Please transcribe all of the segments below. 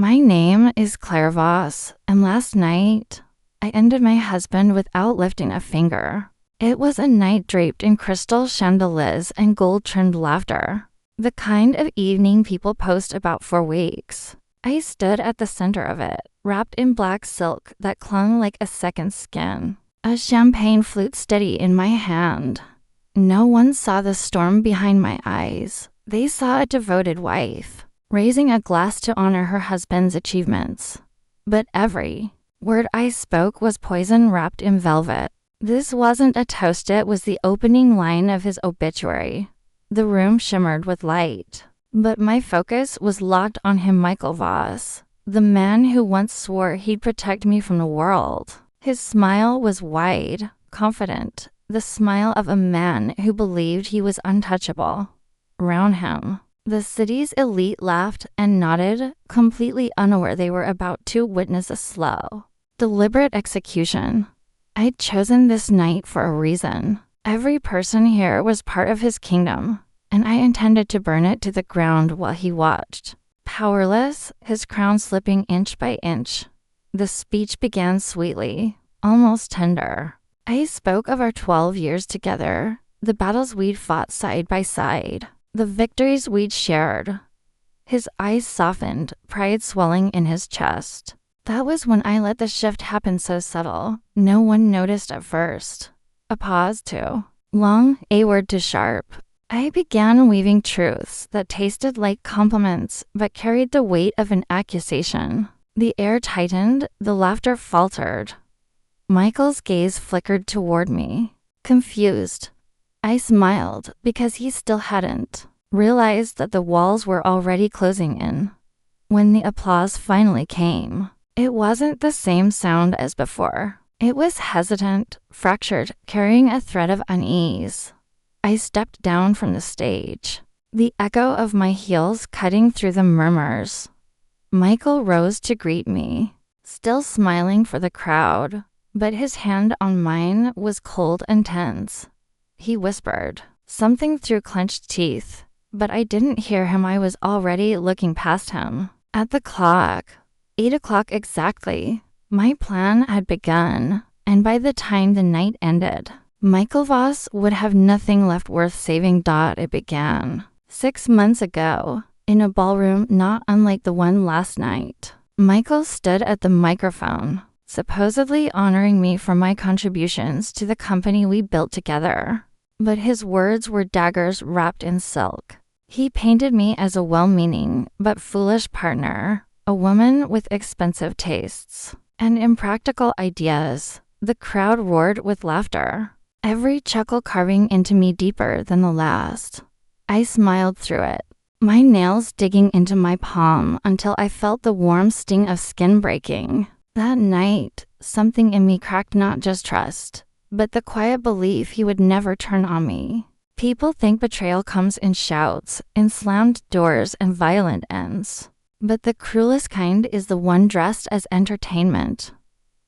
My name is Claire Voss, and last night, I ended my husband without lifting a finger. It was a night draped in crystal chandeliers and gold-trimmed laughter. The kind of evening people post about for weeks. I stood at the center of it, wrapped in black silk that clung like a second skin. A champagne flute steady in my hand. No one saw the storm behind my eyes. They saw a devoted wife, raising a glass to honor her husband's achievements. But every word I spoke was poison wrapped in velvet. This wasn't a toast, it was the opening line of his obituary. The room shimmered with light, but my focus was locked on him, Michael Voss, the man who once swore he'd protect me from the world. His smile was wide, confident, the smile of a man who believed he was untouchable. Around him, the city's elite laughed and nodded, completely unaware they were about to witness a slow, deliberate execution. I'd chosen this night for a reason. Every person here was part of his kingdom, and I intended to burn it to the ground while he watched. Powerless, his crown slipping inch by inch. The speech began sweetly, almost tender. I spoke of our 12 years together, the battles we'd fought side by side, the victories we'd shared. His eyes softened, pride swelling in his chest. That was when I let the shift happen so subtle, no one noticed at first. A pause too long, a word too sharp. I began weaving truths that tasted like compliments but carried the weight of an accusation. The air tightened, the laughter faltered. Michael's gaze flickered toward me, confused. I smiled because he still hadn't realized that the walls were already closing in. When the applause finally came, it wasn't the same sound as before. It was hesitant, fractured, carrying a thread of unease. I stepped down from the stage, the echo of my heels cutting through the murmurs. Michael rose to greet me, still smiling for the crowd, but his hand on mine was cold and tense. He whispered something through clenched teeth, but I didn't hear him. I was already looking past him. At the clock, 8 o'clock exactly, my plan had begun, and by the time the night ended, Michael Voss would have nothing left worth saving. It began 6 months ago, in a ballroom not unlike the one last night. Michael stood at the microphone, supposedly honoring me for my contributions to the company we built together. But his words were daggers wrapped in silk. He painted me as a well-meaning but foolish partner, a woman with expensive tastes and impractical ideas. The crowd roared with laughter, every chuckle carving into me deeper than the last. I smiled through it, my nails digging into my palm until I felt the warm sting of skin breaking. That night, something in me cracked, not just trust, but the quiet belief he would never turn on me. People think betrayal comes in shouts, in slammed doors and violent ends. But the cruelest kind is the one dressed as entertainment.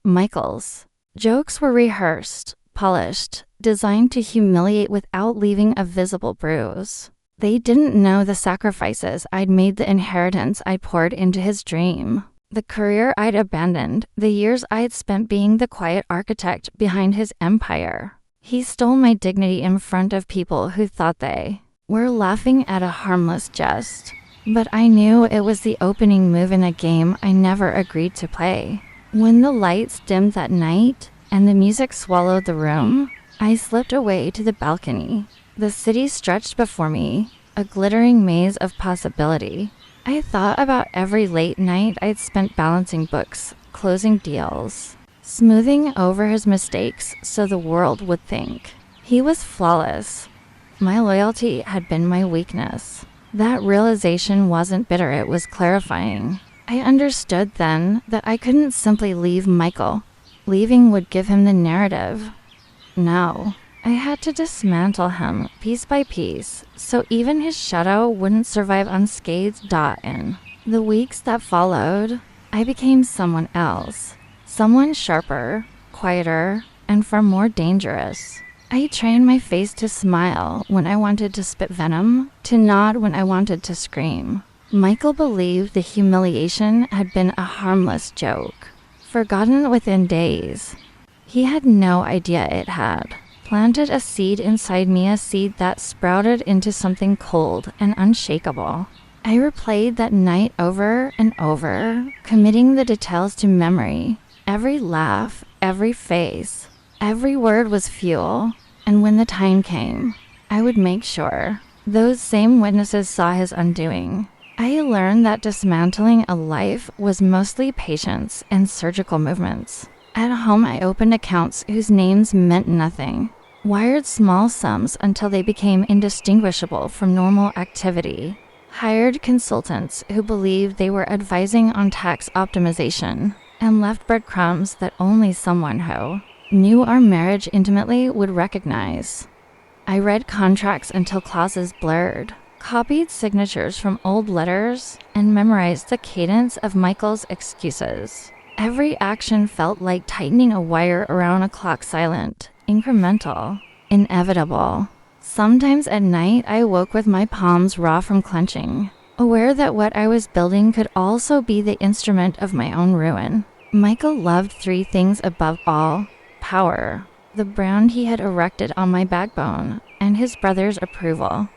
Michael's jokes were rehearsed, polished, designed to humiliate without leaving a visible bruise. They didn't know the sacrifices I'd made, the inheritance I poured into his dream, the career I'd abandoned, the years I'd spent being the quiet architect behind his empire. He stole my dignity in front of people who thought they were laughing at a harmless jest. But I knew it was the opening move in a game I never agreed to play. When the lights dimmed that night and the music swallowed the room, I slipped away to the balcony. The city stretched before me, a glittering maze of possibility. I thought about every late night I'd spent balancing books, closing deals, smoothing over his mistakes so the world would think he was flawless. My loyalty had been my weakness. That realization wasn't bitter, it was clarifying. I understood then that I couldn't simply leave Michael. Leaving would give him the narrative. No, I had to dismantle him piece by piece, so even his shadow wouldn't survive unscathed. In the weeks that followed, I became someone else. Someone sharper, quieter, and far more dangerous. I trained my face to smile when I wanted to spit venom, to nod when I wanted to scream. Michael believed the humiliation had been a harmless joke, forgotten within days. He had no idea it had planted a seed inside me, a seed that sprouted into something cold and unshakable. I replayed that night over and over, committing the details to memory. Every laugh, every face, every word was fuel, and when the time came, I would make sure those same witnesses saw his undoing. I learned that dismantling a life was mostly patience and surgical movements. At home, I opened accounts whose names meant nothing, wired small sums until they became indistinguishable from normal activity, hired consultants who believed they were advising on tax optimization, and left breadcrumbs that only someone who knew our marriage intimately would recognize. I read contracts until clauses blurred, copied signatures from old letters, and memorized the cadence of Michael's excuses. Every action felt like tightening a wire around a clock, silent, incremental, inevitable. Sometimes at night, I woke with my palms raw from clenching, aware that what I was building could also be the instrument of my own ruin. Michael loved three things above all: power, the brand he had erected on my backbone, and his brother's approval.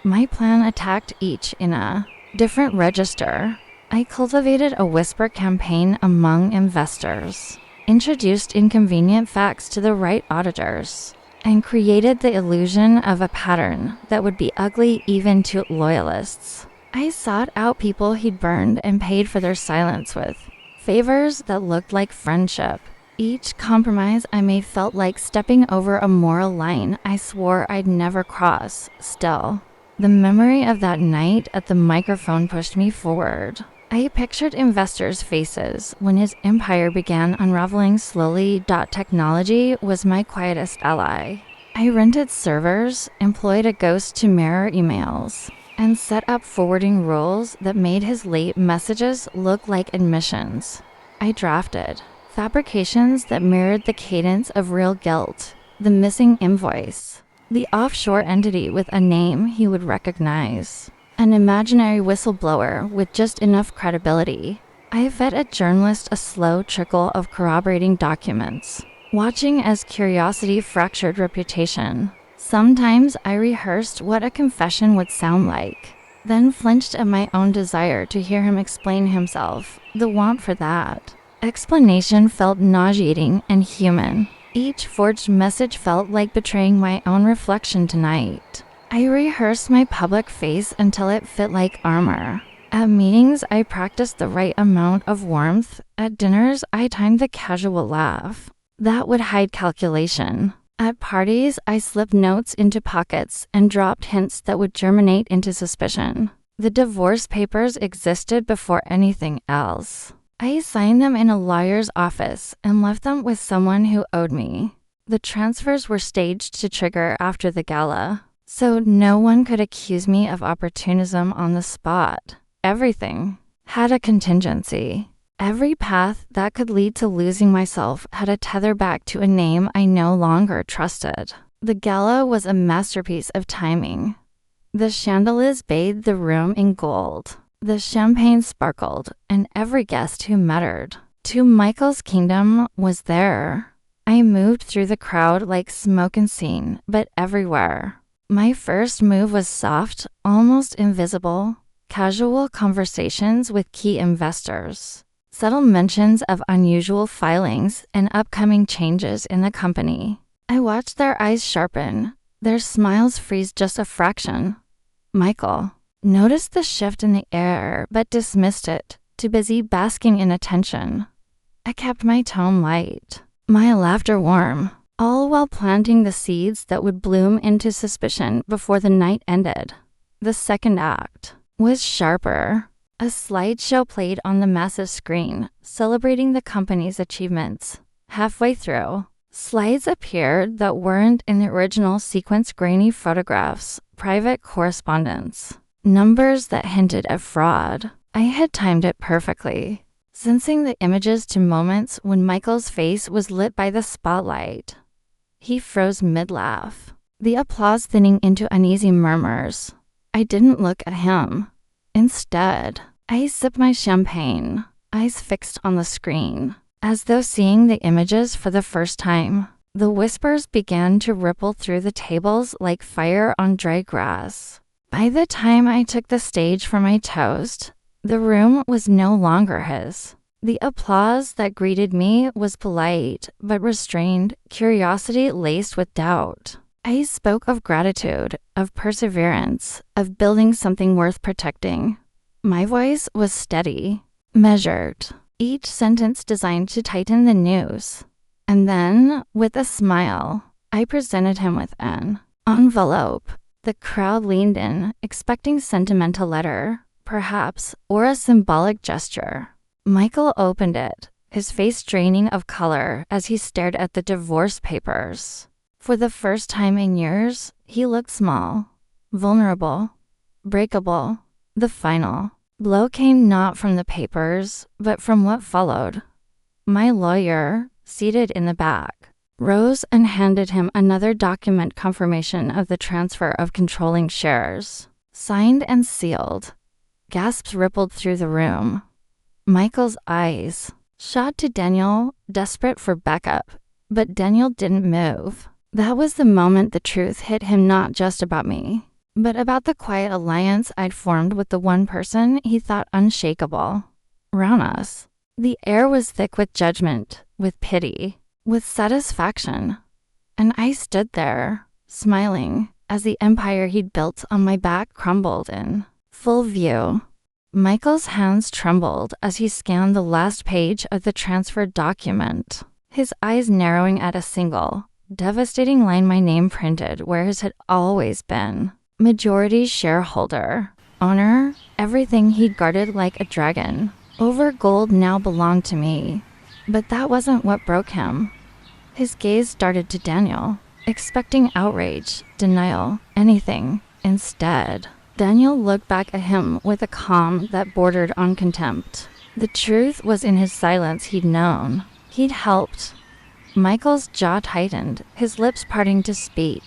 My plan attacked each in a different register. I cultivated a whisper campaign among investors, introduced inconvenient facts to the right auditors, and created the illusion of a pattern that would be ugly even to loyalists. I sought out people he'd burned and paid for their silence with favors that looked like friendship. Each compromise I made felt like stepping over a moral line I swore I'd never cross. Still, the memory of that night at the microphone pushed me forward. I pictured investors' faces when his empire began unraveling slowly. Technology was my quietest ally. I rented servers, employed a ghost to mirror emails, and set up forwarding rules that made his late messages look like admissions. I drafted fabrications that mirrored the cadence of real guilt: the missing invoice, the offshore entity with a name he would recognize, an imaginary whistleblower with just enough credibility. I fed a journalist a slow trickle of corroborating documents, watching as curiosity fractured reputation. Sometimes I rehearsed what a confession would sound like, then flinched at my own desire to hear him explain himself. The want for that explanation felt nauseating and human. Each forged message felt like betraying my own reflection tonight. I rehearsed my public face until it fit like armor. At meetings, I practiced the right amount of warmth. At dinners, I timed the casual laugh that would hide calculation. At parties, I slipped notes into pockets and dropped hints that would germinate into suspicion. The divorce papers existed before anything else. I signed them in a lawyer's office and left them with someone who owed me. The transfers were staged to trigger after the gala, so no one could accuse me of opportunism on the spot. Everything had a contingency. Every path that could lead to losing myself had a tether back to a name I no longer trusted. The gala was a masterpiece of timing. The chandeliers bathed the room in gold. The champagne sparkled, and every guest who mattered to Michael's kingdom was there. I moved through the crowd like smoke and scene, but everywhere. My first move was soft, almost invisible, casual conversations with key investors, subtle mentions of unusual filings and upcoming changes in the company. I watched their eyes sharpen, their smiles freeze just a fraction. Michael noticed the shift in the air but dismissed it, too busy basking in attention. I kept my tone light, my laughter warm, all while planting the seeds that would bloom into suspicion before the night ended. The second act was sharper. A slideshow played on the massive screen, celebrating the company's achievements. Halfway through, slides appeared that weren't in the original sequence: grainy photographs, private correspondence, numbers that hinted at fraud. I had timed it perfectly, sensing the images to moments when Michael's face was lit by the spotlight. He froze mid-laugh, the applause thinning into uneasy murmurs. I didn't look at him. Instead, I sip my champagne, eyes fixed on the screen, as though seeing the images for the first time. The whispers began to ripple through the tables like fire on dry grass. By the time I took the stage for my toast, the room was no longer his. The applause that greeted me was polite but restrained, curiosity laced with doubt. I spoke of gratitude, of perseverance, of building something worth protecting. My voice was steady, measured, each sentence designed to tighten the news. And then, with a smile, I presented him with an envelope. The crowd leaned in, expecting sentimental letter, perhaps, or a symbolic gesture. Michael opened it, his face draining of color as he stared at the divorce papers. For the first time in years, he looked small, vulnerable, breakable. The final blow came not from the papers, but from what followed. My lawyer, seated in the back, rose and handed him another document confirmation of the transfer of controlling shares. Signed and sealed. Gasps rippled through the room. Michael's eyes shot to Daniel, desperate for backup, but Daniel didn't move. That was the moment the truth hit him, not just about me, but about the quiet alliance I'd formed with the one person he thought unshakable. Around us, the air was thick with judgment, with pity, with satisfaction. And I stood there, smiling, as the empire he'd built on my back crumbled in full view. Michael's hands trembled as he scanned the last page of the transferred document, his eyes narrowing at a single, devastating line, my name printed where his had always been. Majority shareholder. Honor, everything he'd guarded like a dragon. Over gold now belonged to me. But that wasn't what broke him. His gaze darted to Daniel, expecting outrage, denial, anything. Instead, Daniel looked back at him with a calm that bordered on contempt. The truth was in his silence. He'd known. He'd helped. Michael's jaw tightened, his lips parting to speak,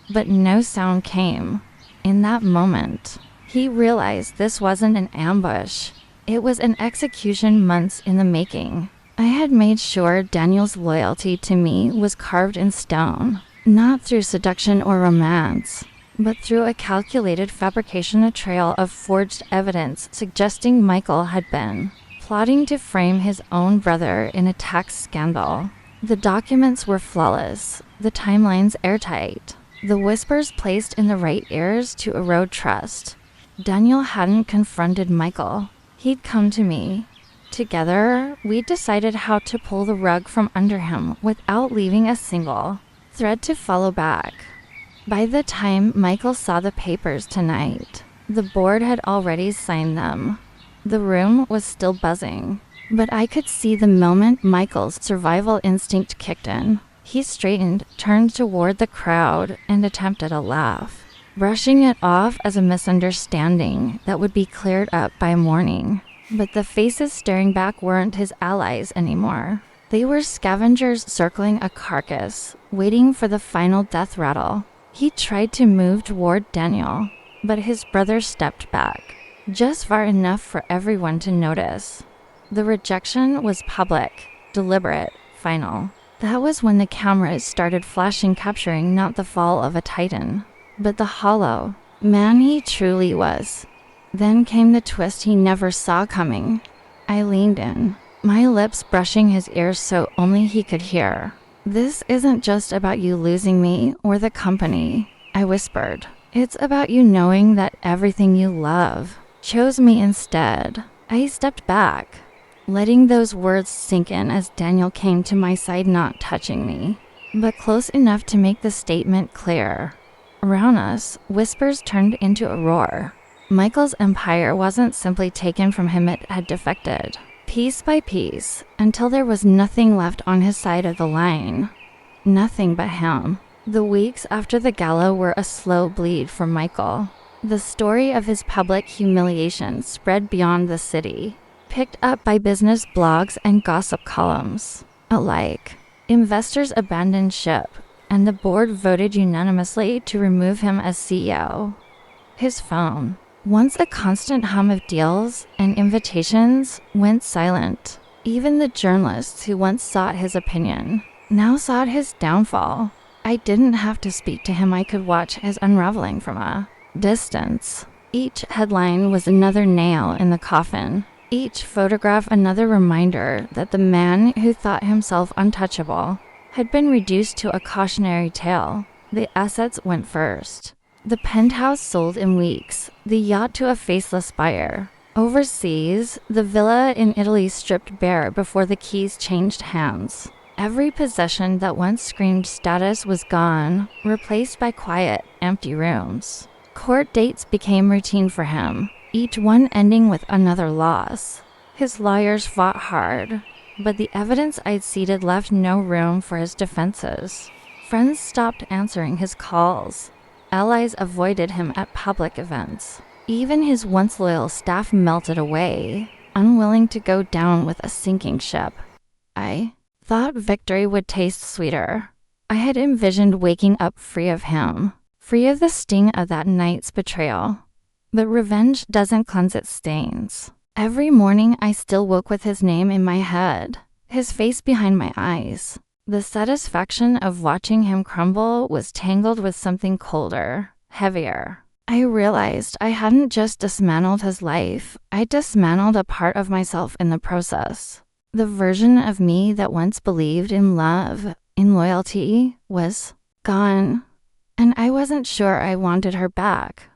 but no sound came. In that moment, he realized this wasn't an ambush. It was an execution months in the making. I had made sure Daniel's loyalty to me was carved in stone, not through seduction or romance, but through a calculated fabrication, a trail of forged evidence suggesting Michael had been plotting to frame his own brother in a tax scandal. The documents were flawless, the timelines airtight, the whispers placed in the right ears to erode trust. Daniel hadn't confronted Michael. He'd come to me. Together, we decided how to pull the rug from under him without leaving a single thread to follow back. By the time Michael saw the papers tonight, the board had already signed them. The room was still buzzing, but I could see the moment Michael's survival instinct kicked in. He straightened, turned toward the crowd, and attempted a laugh, brushing it off as a misunderstanding that would be cleared up by morning. But the faces staring back weren't his allies anymore. They were scavengers circling a carcass, waiting for the final death rattle. He tried to move toward Daniel, but his brother stepped back, just far enough for everyone to notice. The rejection was public, deliberate, final. That was when the cameras started flashing, capturing not the fall of a titan, but the hollow man he truly was. Then came the twist he never saw coming. I leaned in, my lips brushing his ears so only he could hear. "This isn't just about you losing me or the company," I whispered. "It's about you knowing that everything you love chose me instead." I stepped back, letting those words sink in as Daniel came to my side, not touching me, but close enough to make the statement clear. Around us, whispers turned into a roar. Michael's empire wasn't simply taken from him, it had defected, piece by piece, until there was nothing left on his side of the line. Nothing but him. The weeks after the gala were a slow bleed for Michael. The story of his public humiliation spread beyond the city, picked up by business blogs and gossip columns alike. Investors abandoned ship, and the board voted unanimously to remove him as CEO. His phone, Once a constant hum of deals and invitations went silent. Even the journalists who once sought his opinion now sought his downfall. I didn't have to speak to him. I could watch his unraveling from a distance. Each headline was another nail in the coffin. Each photograph another reminder that the man who thought himself untouchable had been reduced to a cautionary tale. The assets went first. The penthouse sold in weeks, the yacht to a faceless buyer. Overseas, the villa in Italy stripped bare before the keys changed hands. Every possession that once screamed status was gone, replaced by quiet, empty rooms. Court dates became routine for him, each one ending with another loss. His lawyers fought hard, but the evidence I'd seeded left no room for his defenses. Friends stopped answering his calls. Allies avoided him at public events. Even his once loyal staff melted away, unwilling to go down with a sinking ship. I thought victory would taste sweeter. I had envisioned waking up free of him, free of the sting of that night's betrayal. But revenge doesn't cleanse its stains. Every morning I still woke with his name in my head, his face behind my eyes. The satisfaction of watching him crumble was tangled with something colder, heavier. I realized I hadn't just dismantled his life, I dismantled a part of myself in the process. The version of me that once believed in love, in loyalty, was gone, and I wasn't sure I wanted her back.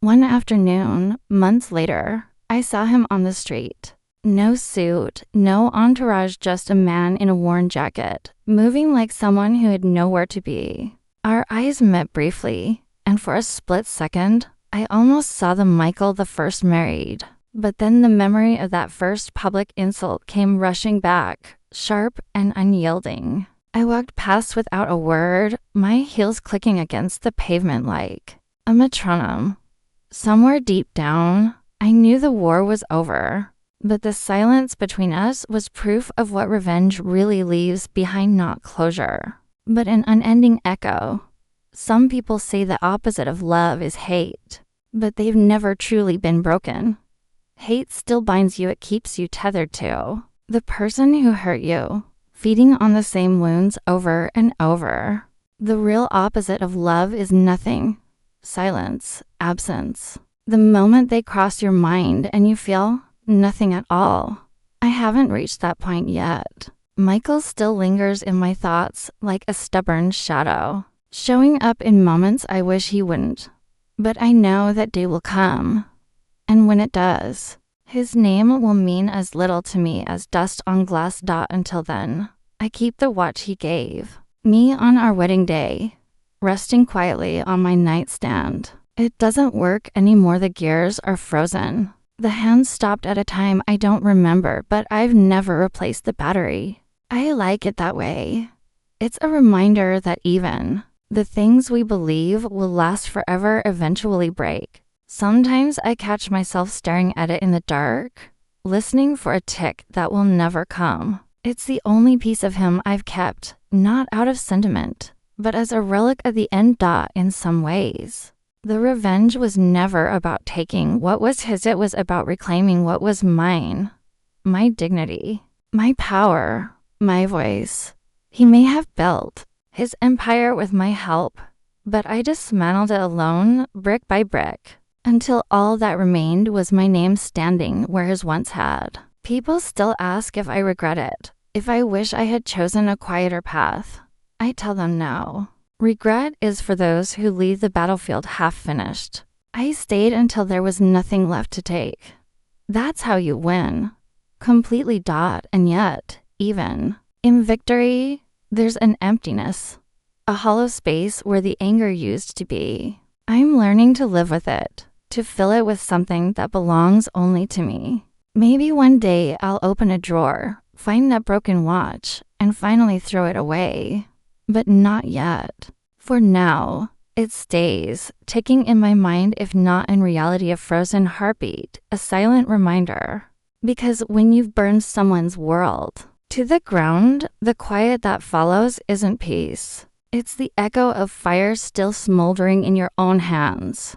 One afternoon, months later, I saw him on the street. No suit, no entourage, just a man in a worn jacket, moving like someone who had nowhere to be. Our eyes met briefly, and for a split second, I almost saw the Michael the first married. But then the memory of that first public insult came rushing back, sharp and unyielding. I walked past without a word, my heels clicking against the pavement like a metronome. Somewhere deep down, I knew the war was over. But the silence between us was proof of what revenge really leaves behind, not closure, but an unending echo. Some people say the opposite of love is hate, but they've never truly been broken. Hate still binds you, it keeps you tethered to the person who hurt you, feeding on the same wounds over and over. The real opposite of love is nothing. Silence, absence. The moment they cross your mind and you feel nothing at all. I haven't reached that point yet. Michael still lingers in my thoughts like a stubborn shadow, showing up in moments I wish he wouldn't. But I know that day will come. And when it does, his name will mean as little to me as dust on glass. Until then, I keep the watch he gave me on our wedding day, resting quietly on my nightstand. It doesn't work anymore. The gears are frozen. The hands stopped at a time I don't remember, but I've never replaced the battery. I like it that way. It's a reminder that even the things we believe will last forever eventually break. Sometimes I catch myself staring at it in the dark, listening for a tick that will never come. It's the only piece of him I've kept, not out of sentiment, but as a relic of the end. In some ways, the revenge was never about taking what was his, it was about reclaiming what was mine. My dignity, my power, my voice. He may have built his empire with my help, but I dismantled it alone, brick by brick, until all that remained was my name standing where his once had. People still ask if I regret it, if I wish I had chosen a quieter path. I tell them no. Regret is for those who leave the battlefield half finished. I stayed until there was nothing left to take. That's how you win. Completely. And yet, even in victory, there's an emptiness, a hollow space where the anger used to be. I'm learning to live with it, to fill it with something that belongs only to me. Maybe one day I'll open a drawer, find that broken watch, and finally throw it away. But not yet. For now, it stays, ticking in my mind, if not in reality a frozen heartbeat, a silent reminder. Because when you've burned someone's world to the ground, the quiet that follows isn't peace. It's the echo of fire still smoldering in your own hands.